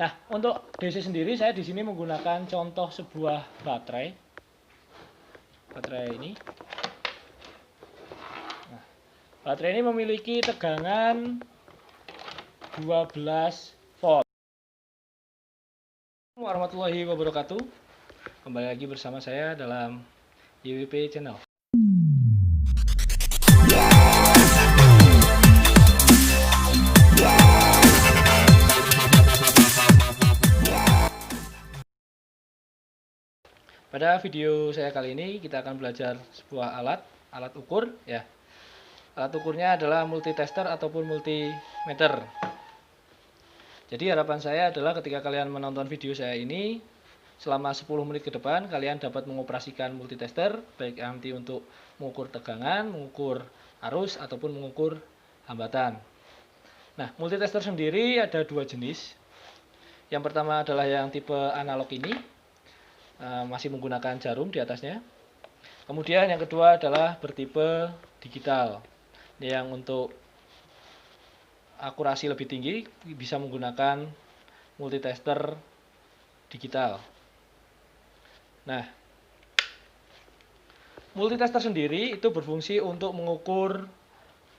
Nah, untuk DC sendiri saya di sini menggunakan contoh sebuah baterai. Baterai ini. Nah, baterai ini memiliki tegangan 12 volt. Assalamualaikum warahmatullahi wabarakatuh. Kembali lagi bersama saya dalam YWP Channel. Pada video saya kali ini kita akan belajar sebuah alat ukur ya. Alat ukurnya adalah multitester ataupun multimeter. Jadi harapan saya adalah ketika kalian menonton video saya ini selama 10 menit ke depan kalian dapat mengoperasikan multitester baik nanti untuk mengukur tegangan, mengukur arus ataupun mengukur hambatan. Nah, multitester sendiri ada dua jenis. Yang pertama adalah yang tipe analog ini. Masih menggunakan jarum di atasnya. Kemudian yang kedua adalah bertipe digital, yang untuk akurasi lebih tinggi bisa menggunakan multitester digital. Nah, multitester sendiri itu berfungsi untuk mengukur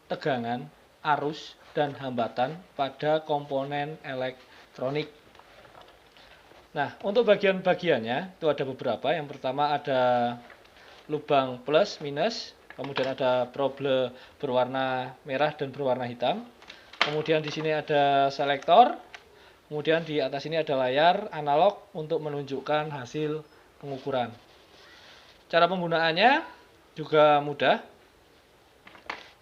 tegangan, arus, dan hambatan pada komponen elektronik. Nah, untuk bagian-bagiannya itu ada beberapa. Yang pertama ada lubang plus, minus, kemudian ada probe berwarna merah dan berwarna hitam. Kemudian di sini ada selektor. Kemudian di atas ini ada layar analog untuk menunjukkan hasil pengukuran. Cara penggunaannya juga mudah.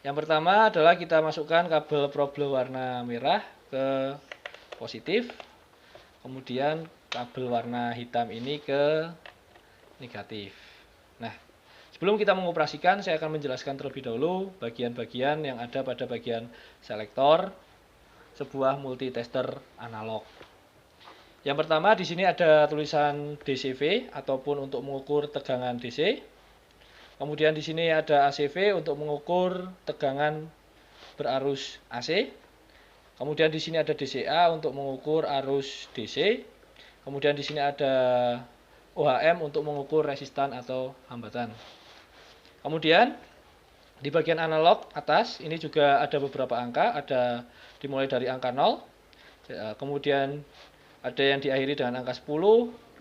Yang pertama adalah kita masukkan kabel probe warna merah ke positif. Kemudian kabel warna hitam ini ke negatif. Nah, sebelum kita mengoperasikan, saya akan menjelaskan terlebih dahulu bagian-bagian yang ada pada bagian selektor sebuah multitester analog. Yang pertama di sini ada tulisan DCV ataupun untuk mengukur tegangan DC. Kemudian di sini ada ACV untuk mengukur tegangan berarus AC. Kemudian di sini ada DCA untuk mengukur arus DC. Kemudian di sini ada OHM untuk mengukur resistan atau hambatan. Kemudian di bagian analog atas ini juga ada beberapa angka, ada dimulai dari angka 0. Kemudian ada yang diakhiri dengan angka 10,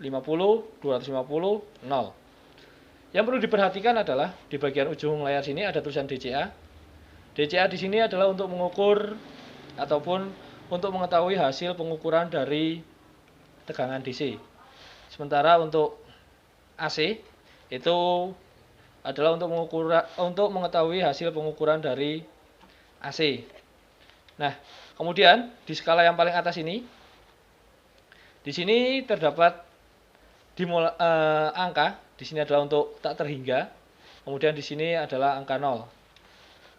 50, 250, 0. Yang perlu diperhatikan adalah di bagian ujung layar sini ada tulisan DCA. DCA di sini adalah untuk mengukur ataupun untuk mengetahui hasil pengukuran dari tegangan DC. Sementara untuk AC itu adalah untuk mengetahui hasil pengukuran dari AC. Nah, kemudian di skala yang paling atas ini, di sini terdapat angka. Di sini adalah untuk tak terhingga. Kemudian di sini adalah angka 0.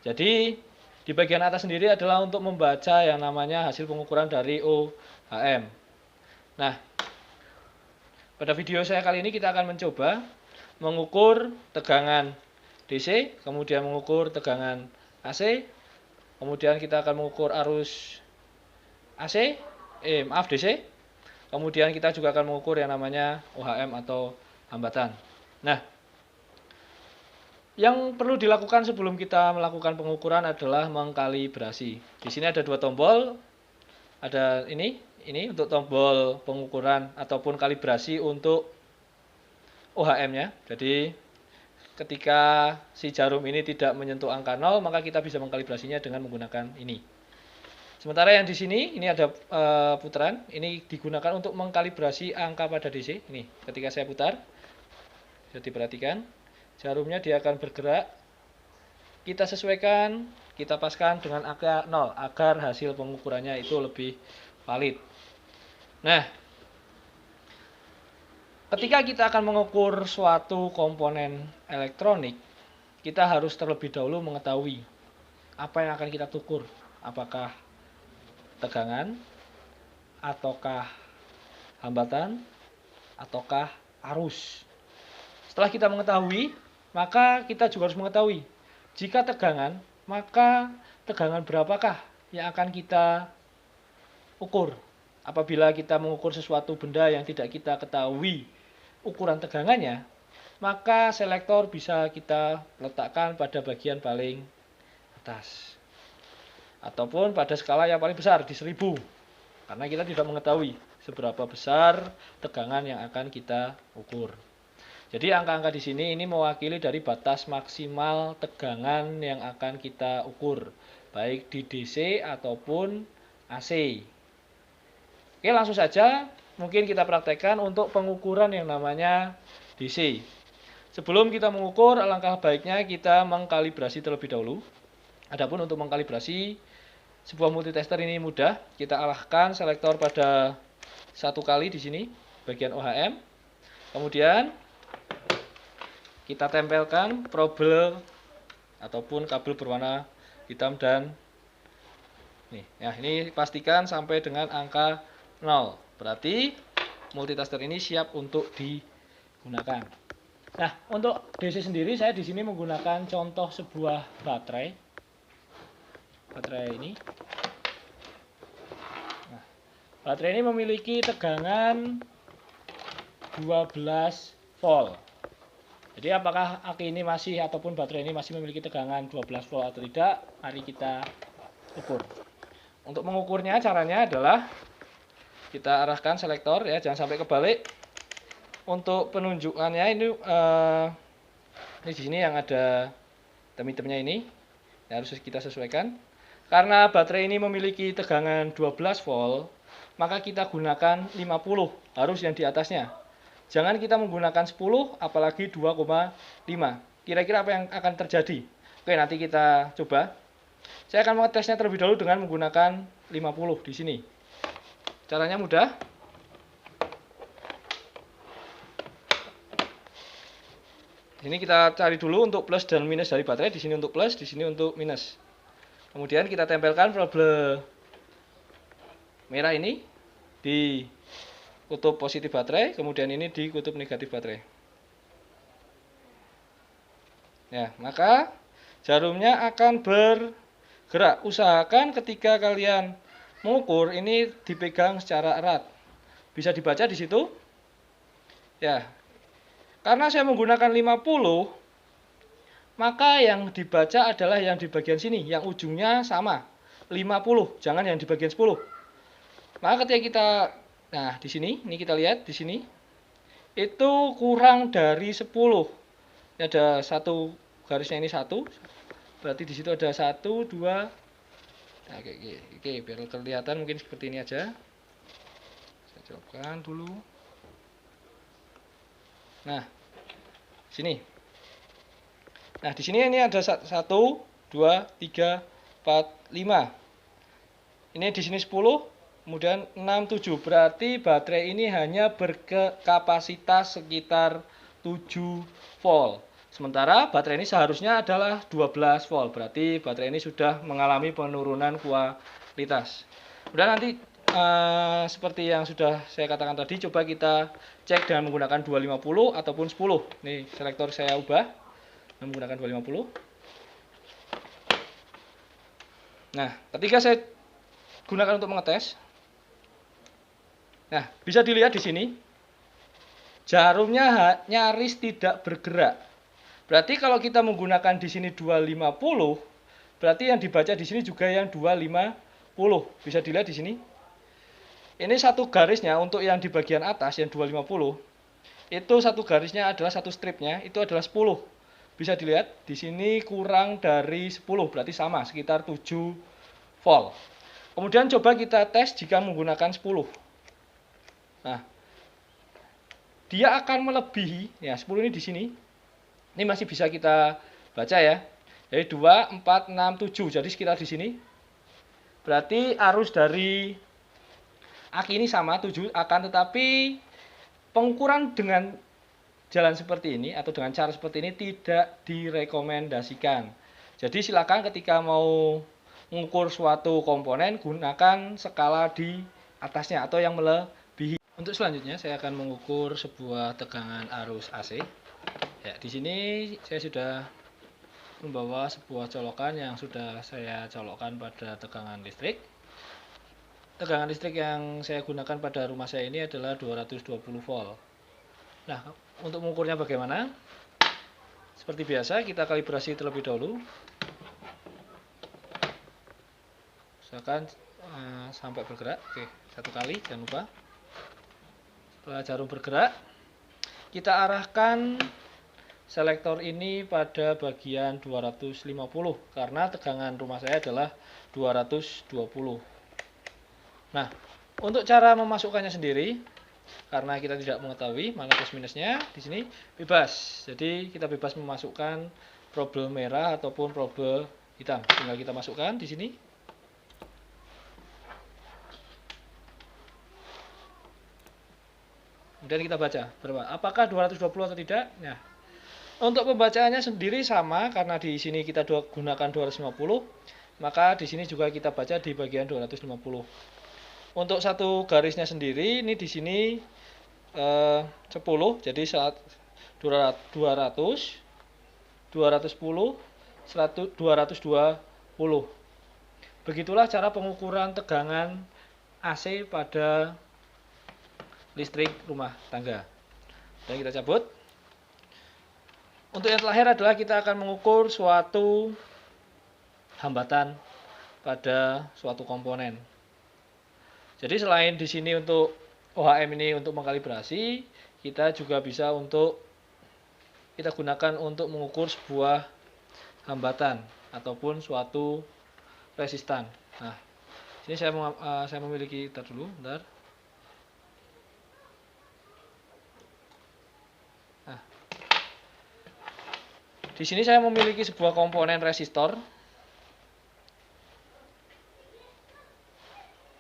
Jadi di bagian atas sendiri adalah untuk membaca yang namanya hasil pengukuran dari OHM. Nah, pada video saya kali ini kita akan mencoba mengukur tegangan DC, kemudian mengukur tegangan AC, kemudian kita akan mengukur arus DC, kemudian kita juga akan mengukur yang namanya OHM atau hambatan. Nah, yang perlu dilakukan sebelum kita melakukan pengukuran adalah mengkalibrasi. Di sini ada dua tombol, ada ini untuk tombol pengukuran ataupun kalibrasi untuk OHM-nya. Jadi ketika si jarum ini tidak menyentuh angka 0, maka kita bisa mengkalibrasinya dengan menggunakan ini. Sementara yang di sini ini ada putaran, ini digunakan untuk mengkalibrasi angka pada DC. Ini ketika saya putar, bisa diperhatikan jarumnya dia akan bergerak. Kita sesuaikan, kita paskan dengan angka 0 agar hasil pengukurannya itu lebih valid. Nah, ketika kita akan mengukur suatu komponen elektronik, kita harus terlebih dahulu mengetahui apa yang akan kita ukur. Apakah tegangan, ataukah hambatan, ataukah arus. Setelah kita mengetahui, maka kita juga harus mengetahui jika tegangan, maka tegangan berapakah yang akan kita ukur. apabila kita mengukur sesuatu benda yang tidak kita ketahui ukuran tegangannya, maka selektor bisa kita letakkan pada bagian paling atas. Ataupun pada skala yang paling besar di 1000. Karena kita tidak mengetahui seberapa besar tegangan yang akan kita ukur. Jadi angka-angka di sini ini mewakili dari batas maksimal tegangan yang akan kita ukur, baik di DC ataupun AC. Oke, langsung saja mungkin kita praktekkan untuk pengukuran yang namanya DC. Sebelum kita mengukur, alangkah baiknya kita mengkalibrasi terlebih dahulu. Adapun untuk mengkalibrasi sebuah multitester ini mudah. Kita arahkan selektor pada 1 kali di sini, bagian OHM. Kemudian kita tempelkan probel ataupun kabel berwarna hitam dan nih. Ya, ini pastikan sampai dengan angka 0. Berarti multitester ini siap untuk digunakan. Nah, untuk DC sendiri saya di sini menggunakan contoh sebuah baterai. Baterai ini. Nah, baterai ini memiliki tegangan 12 volt. Jadi apakah aki ini masih ataupun baterai ini masih memiliki tegangan 12 volt atau tidak? Mari kita ukur. Untuk mengukurnya caranya adalah kita arahkan selektor ya, jangan sampai kebalik. Untuk penunjukannya ini di sini yang ada hitam-hitamnya ini ya, harus kita sesuaikan. Karena baterai ini memiliki tegangan 12 volt, maka kita gunakan 50, harus yang di atasnya. Jangan kita menggunakan 10, apalagi 2,5. Kira-kira apa yang akan terjadi? Oke, nanti kita coba. Saya akan mengetesnya terlebih dahulu dengan menggunakan 50 di sini. Caranya mudah. Di sini kita cari dulu untuk plus dan minus dari baterai. Di sini untuk plus, di sini untuk minus. Kemudian kita tempelkan probel merah ini di kutub positif baterai, kemudian ini di kutub negatif baterai. Ya, maka jarumnya akan bergerak. Usahakan ketika kalian mengukur ini dipegang secara erat. Bisa dibaca di situ. Ya. Karena saya menggunakan 50, maka yang dibaca adalah yang di bagian sini, yang ujungnya sama. 50, jangan yang di bagian 10. Maka ketika kita nah, di sini, ini kita lihat di sini. Itu kurang dari 10. Ini ada satu garisnya ini 1. Berarti di situ ada 1, 2. Nah, oke, biar kelihatan mungkin seperti ini aja. Saya cobakan dulu. Nah, sini. Nah, di sini ini ada 1, 2, 3, 4, 5. Ini di sini 10. Kemudian 6, 7, berarti baterai ini hanya berkapasitas sekitar 7 volt. Sementara baterai ini seharusnya adalah 12 volt, berarti baterai ini sudah mengalami penurunan kualitas. Kemudian nanti seperti yang sudah saya katakan tadi, coba kita cek dengan menggunakan 250 ataupun 10. Nih, selektor saya ubah dengan menggunakan 250. Nah, ketika saya gunakan untuk mengetes, nah, bisa dilihat di sini, jarumnya nyaris tidak bergerak. Berarti kalau kita menggunakan di sini 250, berarti yang dibaca di sini juga yang 250. Bisa dilihat di sini. Ini satu garisnya untuk yang di bagian atas yang 250. Itu satu garisnya adalah satu stripnya, itu adalah 10. Bisa dilihat di sini kurang dari 10, berarti sama sekitar 7 volt. Kemudian coba kita tes jika menggunakan 10. Nah, dia akan melebihi, ya 10 ini di sini. Ini masih bisa kita baca ya. Jadi 2, 4, 6, 7. Jadi sekitar di sini. Berarti arus dari aki ini sama 7, akan tetapi pengukuran dengan jalan seperti ini atau dengan cara seperti ini tidak direkomendasikan. Jadi silakan ketika mau mengukur suatu komponen gunakan skala di atasnya atau yang melebihi. Untuk selanjutnya saya akan mengukur sebuah tegangan arus AC. Ya, di sini saya sudah membawa sebuah colokan yang sudah saya colokkan pada tegangan listrik. tegangan listrik yang saya gunakan pada rumah saya ini adalah 220 volt. Nah, untuk mengukurnya bagaimana? Seperti biasa, kita kalibrasi terlebih dahulu. Misalkan sampai bergerak. Oke, 1 kali, jangan lupa. Setelah jarum bergerak, kita arahkan selektor ini pada bagian 250 karena tegangan rumah saya adalah 220. Nah, untuk cara memasukkannya sendiri, karena kita tidak mengetahui mana plus minusnya, di sini bebas. Jadi kita bebas memasukkan probe merah ataupun probe hitam. Tinggal kita masukkan di sini. Kemudian kita baca berapa? Apakah 220 atau tidak? Nah, untuk pembacaannya sendiri sama karena di sini kita gunakan 250, maka di sini juga kita baca di bagian 250. Untuk satu garisnya sendiri ini di sini 10, jadi saat 200, 210, 220. Begitulah cara pengukuran tegangan AC pada listrik rumah tangga. Dan kita cabut. Untuk yang terakhir adalah kita akan mengukur suatu hambatan pada suatu komponen. Jadi selain di sini untuk OHM ini untuk mengkalibrasi, kita juga bisa kita gunakan untuk mengukur sebuah hambatan ataupun suatu resistan. Nah, sini saya memiliki, bentar. Nah, di sini saya memiliki sebuah komponen resistor.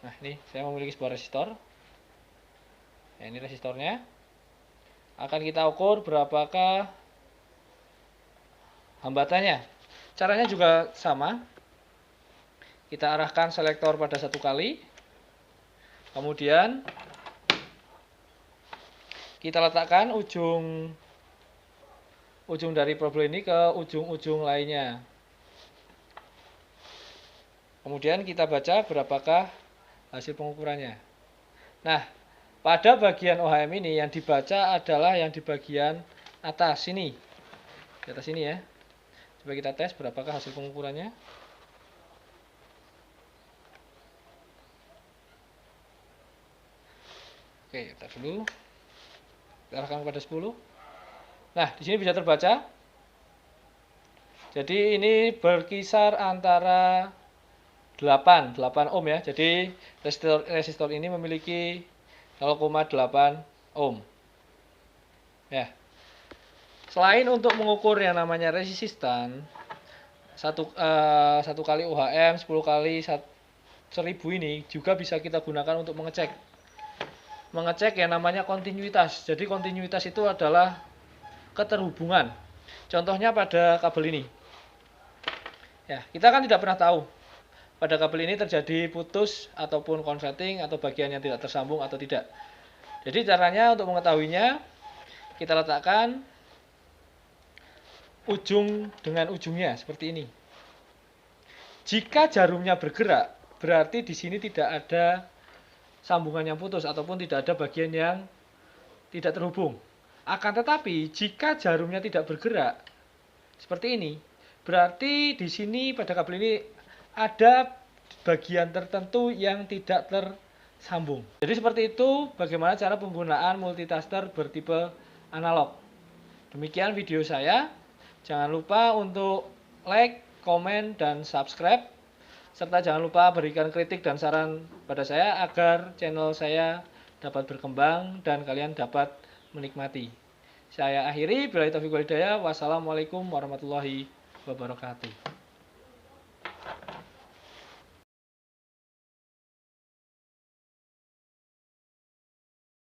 Nah, ini saya memiliki sebuah resistor. Nah, ini resistornya. Akan kita ukur berapakah hambatannya. Caranya juga sama. Kita arahkan selektor pada 1 kali. Kemudian kita letakkan ujung dari probe ini ke ujung-ujung lainnya. Kemudian kita baca berapakah hasil pengukurannya. Nah, pada bagian OHM ini yang dibaca adalah yang di bagian atas sini. Di atas sini ya. Coba kita tes berapakah hasil pengukurannya. Oke, kita dulu. Kita arahkan pada 10. Nah, di sini bisa terbaca. Jadi ini berkisar antara 8 ohm ya. Jadi resistor ini memiliki 0,8 ohm. Ya. Selain untuk mengukur yang namanya resistan, 1 kali OHM, 10 kali 1000 ini juga bisa kita gunakan untuk mengecek yang namanya kontinuitas. Jadi kontinuitas itu adalah keterhubungan. Contohnya pada kabel ini. Ya, kita kan tidak pernah tahu pada kabel ini terjadi putus ataupun konsleting atau bagian yang tidak tersambung atau tidak. Jadi caranya untuk mengetahuinya, kita letakkan ujung dengan ujungnya seperti ini. Jika jarumnya bergerak, berarti di sini tidak ada sambungan yang putus ataupun tidak ada bagian yang tidak terhubung. Akan tetapi jika jarumnya tidak bergerak seperti ini, berarti di sini pada kabel ini ada bagian tertentu yang tidak tersambung. Jadi seperti itu bagaimana cara penggunaan multitester bertipe analog. Demikian video saya. Jangan lupa untuk like, komen, dan subscribe. Serta jangan lupa berikan kritik dan saran pada saya agar channel saya dapat berkembang dan kalian dapat menikmati. Saya akhiri, billahi taufiq wal hidayah. Wassalamualaikum warahmatullahi wabarakatuh.